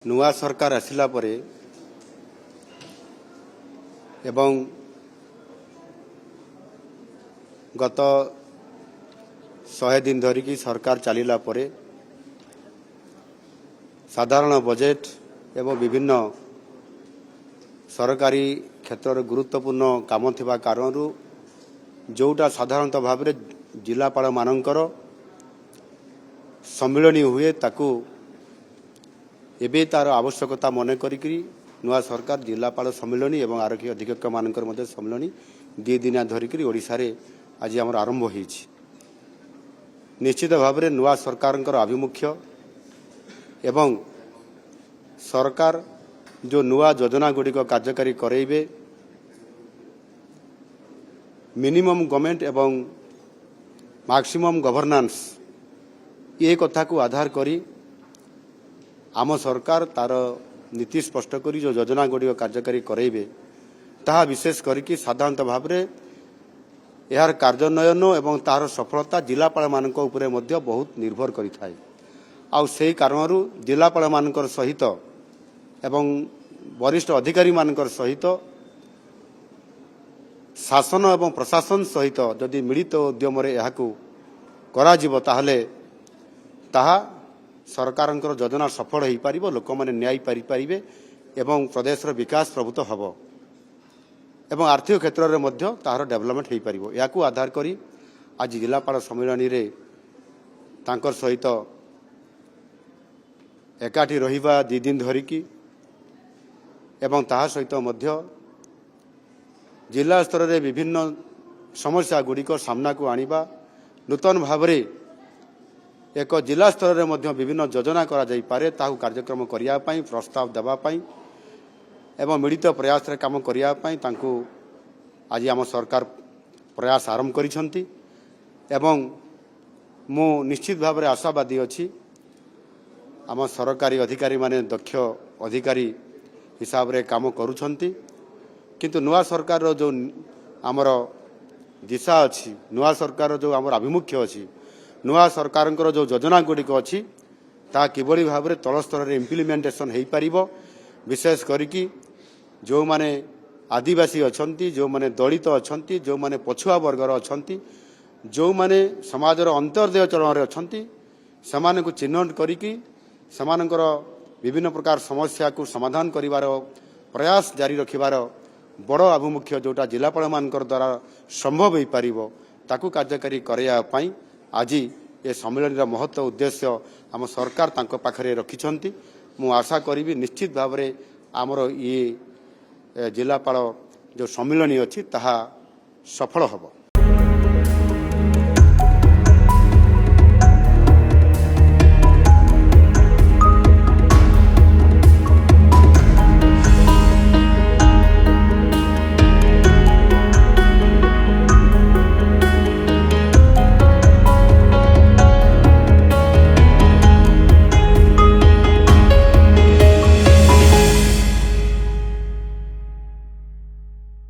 नुआ सरकार आसिला परे एवं गत 100 दिन धरिकी सरकार चलिला परे साधारण बजेट एवं विभिन्न सरकारी क्षेत्र गुरुत्वपूर्ण काम थिबा कारणरू जोटा साधारणतः भाव में जिलापाल मानकर सम्मिलनी हुए ताकू एबे तार आवश्यकता मन करी नुआ सरकार जिलापाल सम्मिलनी एवं आरक्षी अधीक्षक मानकर मध्य सम्मिलनी 2 दिन धरिकी ओडिशा रे आज आमर आरंभ होईछि। निश्चित भाव में नुआ सरकार आभिमुख्य एवं सरकार जो नुआ योजना गुड़िक कार्यकारी करेबे मिनिमम गवर्नमेंट एवं मैक्सिमम गवर्नेंस ये कथा को आधार करी आम सरकार तार नीति स्पष्ट करी जो योजना गुड़िक कार्यकारी करेबे ताहा विशेष करिकी साधारणतः भाव में यार कार्यान्वयन एवं तार सफलता जिलापाल मानक उपरे मध्य बहुत निर्भर करिथाय। आउ सेही कारणरू जिलापाल मानकर सहित एवं वरिष्ठ अधिकारी मानकर सहित शासन एवं प्रशासन सहित जदि मिलित उद्यम यहाकू करा जिवो ताहले ताहा सरकारंकर योजना सफल हो पार लोक मैंने न्याय पारिपारे एवं प्रदेशर विकास प्रभुत हम एवं आर्थिक क्षेत्र में तार डेवलपमेंट हो पार या आधार करी आज जिलापाल सम्मिलनी रे तांकर सहित एकाठी रहिबा 2 दिन धरिकी एवं ताहा सहित मध्य जिला स्तर रे विभिन्न समस्या गुड़िक सामना को आनिबा नूतन भाव में एक जिला स्तर में मध्य विभिन्न योजना करा जाई पारे ताहु कार्यक्रम करिया पाई प्रस्ताव देवा पाई एवं मिलित प्रयास रे काम करिया पाई तांकु आज आम सरकार प्रयास आरंभ करिसंती एवं मु निश्चित भाव में आशावादी अछि आम सरकारी अधिकारी माने दक्ष अधिकारी हिसाब रे काम करूछंती किंतु नुआ सरकार रो जो आमर दिशा अछि नुआ सरकार रो जो आमर आभिमुख्य अछि नुआ सरकार जो योजना गुड़िक अच्छी ता किभली भाव में तल स्तर में इम्प्लीमेंटेशन हो पार विशेष करिकी जो माने आदिवासी अछंती जो माने दलित अछंती जो माने पछुआ वर्गर अछंती जो माने समाजर अंतर्देय चरण में अछंती समान को चिन्हट करिकी समानकर विभिन्न प्रकार समस्या को समाधान करिवार प्रयास जारी रखिबार बड़ आभिमुख्य जोटा जिलापाल मानकर द्वारा संभव हो पार ताकू कार्यकारी करया पाई आज ये सम्मेलन महत्व उद्देश्य आम सरकार तांको पाखरे रखिछंती। मु आशा करी निश्चित भाव में आमर ये जिलापाल जो सम्मेलन अच्छी ताहा सफल हब।